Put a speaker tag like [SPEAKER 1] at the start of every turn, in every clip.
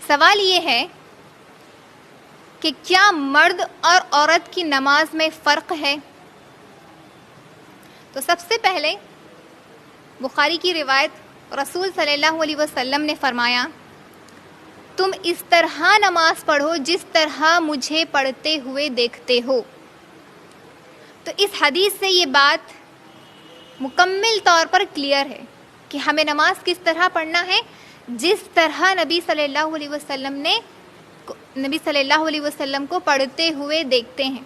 [SPEAKER 1] سوال یہ ہے کہ کیا مرد اور عورت کی نماز میں فرق ہے؟ تو سب سے پہلے بخاری کی روایت، رسول صلی اللہ علیہ وسلم نے فرمایا، تم اس طرح نماز پڑھو جس طرح مجھے پڑھتے ہوئے دیکھتے ہو۔ تو اس حدیث سے یہ بات مکمل طور پر کلیئر ہے کہ ہمیں نماز کس طرح پڑھنا ہے، جس طرح نبی صلی اللہ علیہ وسلم کو پڑھتے ہوئے دیکھتے ہیں،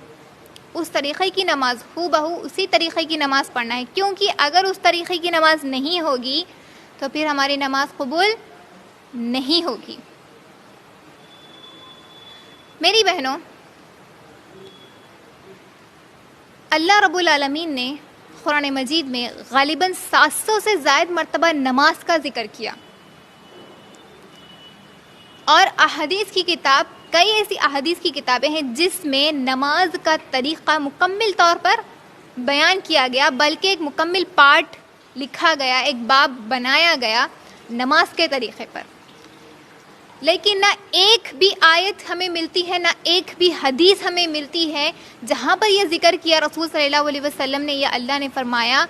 [SPEAKER 1] اس طریقے کی نماز ہو بہو اسی طریقے کی نماز پڑھنا ہے، کیونکہ اگر اس طریقے کی نماز نہیں ہوگی تو پھر ہماری نماز قبول نہیں ہوگی۔ میری بہنوں، اللہ رب العالمین نے قرآن مجید میں غالباً 700 سے زائد مرتبہ نماز کا ذکر کیا، اور احادیث کی کتاب، کئی ایسی احادیث کی کتابیں ہیں جس میں نماز کا طریقہ مکمل طور پر بیان کیا گیا، بلکہ ایک مکمل پارٹ لکھا گیا، ایک باب بنایا گیا نماز کے طریقے پر۔ لیکن نہ ایک بھی آیت ہمیں ملتی ہے، نہ ایک بھی حدیث ہمیں ملتی ہے جہاں پر یہ ذکر کیا رسول صلی اللہ علیہ وسلم نے یا اللہ نے فرمایا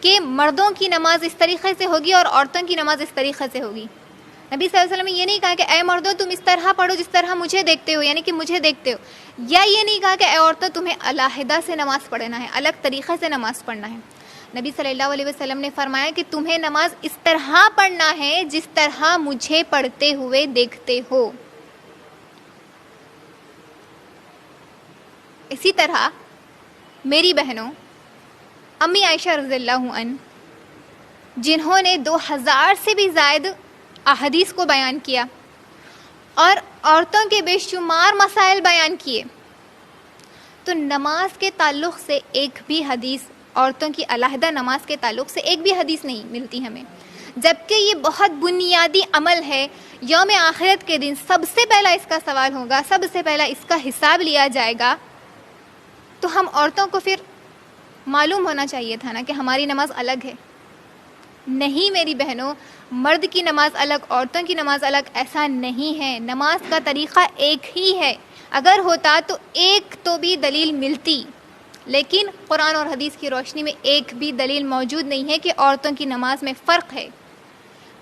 [SPEAKER 1] کہ مردوں کی نماز اس طریقے سے ہوگی اور عورتوں کی نماز اس طریقے سے ہوگی۔ نبی صلی اللہ علیہ وسلم نے یہ نہیں کہا کہ اے مردوں تم اس طرح پڑھو جس طرح مجھے دیکھتے ہو، یعنی کہ مجھے دیکھتے ہو، یا یہ نہیں کہا کہ اے عورتوں تمہیں علیحدہ سے نماز پڑھنا ہے، الگ طریقے سے نماز پڑھنا ہے۔ نبی صلی اللہ علیہ وسلم نے فرمایا کہ تمہیں نماز اس طرح پڑھنا ہے جس طرح مجھے پڑھتے ہوئے دیکھتے ہو۔ اسی طرح میری بہنوں، امی عائشہ رضی اللہ عنہ، جنہوں نے 2000 سے بھی زائد احادیث کو بیان کیا اور عورتوں کے بے شمار مسائل بیان کیے، تو نماز کے تعلق سے ایک بھی حدیث، عورتوں کی علیحدہ نماز کے تعلق سے ایک بھی حدیث نہیں ملتی ہمیں، جبکہ یہ بہت بنیادی عمل ہے۔ یوم آخرت کے دن سب سے پہلا اس کا سوال ہوگا، سب سے پہلا اس کا حساب لیا جائے گا، تو ہم عورتوں کو پھر معلوم ہونا چاہیے تھا نا کہ ہماری نماز الگ ہے۔ نہیں میری بہنوں، مرد کی نماز الگ، عورتوں کی نماز الگ، ایسا نہیں ہے۔ نماز کا طریقہ ایک ہی ہے۔ اگر ہوتا تو ایک تو بھی دلیل ملتی، لیکن قرآن اور حدیث کی روشنی میں ایک بھی دلیل موجود نہیں ہے کہ عورتوں کی نماز میں فرق ہے۔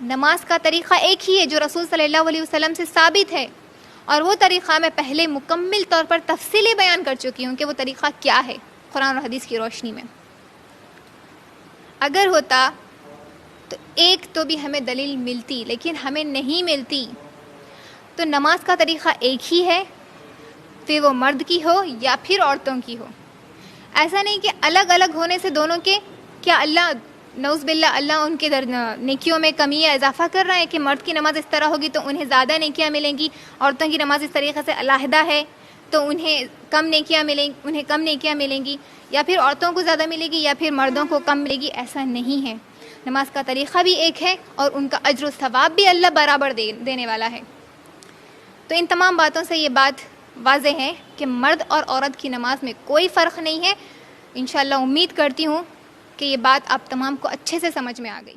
[SPEAKER 1] نماز کا طریقہ ایک ہی ہے جو رسول صلی اللہ علیہ وسلم سے ثابت ہے، اور وہ طریقہ میں پہلے مکمل طور پر تفصیلی بیان کر چکی ہوں کہ وہ طریقہ کیا ہے قرآن اور حدیث کی روشنی میں۔ اگر ہوتا تو ایک تو بھی ہمیں دلیل ملتی، لیکن ہمیں نہیں ملتی۔ تو نماز کا طریقہ ایک ہی ہے، پھر وہ مرد کی ہو یا پھر عورتوں کی ہو۔ ایسا نہیں کہ الگ الگ ہونے سے دونوں کے، کیا اللہ نعوذ باللہ اللہ ان کے نیکیوں میں کمی یا اضافہ کر رہا ہے کہ مرد کی نماز اس طرح ہوگی تو انہیں زیادہ نیکیاں ملیں گی، عورتوں کی نماز اس طریقے سے علیحدہ ہے تو انہیں کم نیکیاں ملیں گی، یا پھر عورتوں کو زیادہ ملے گی یا پھر مردوں کو کم ملے گی؟ ایسا نہیں ہے۔ نماز کا طریقہ بھی ایک ہے اور ان کا اجر و ثواب بھی اللہ برابر دینے والا ہے۔ تو ان تمام باتوں سے یہ بات واضح ہے کہ مرد اور عورت کی نماز میں کوئی فرق نہیں ہے۔ انشاءاللہ امید کرتی ہوں کہ یہ بات آپ تمام کو اچھے سے سمجھ میں آ گئی۔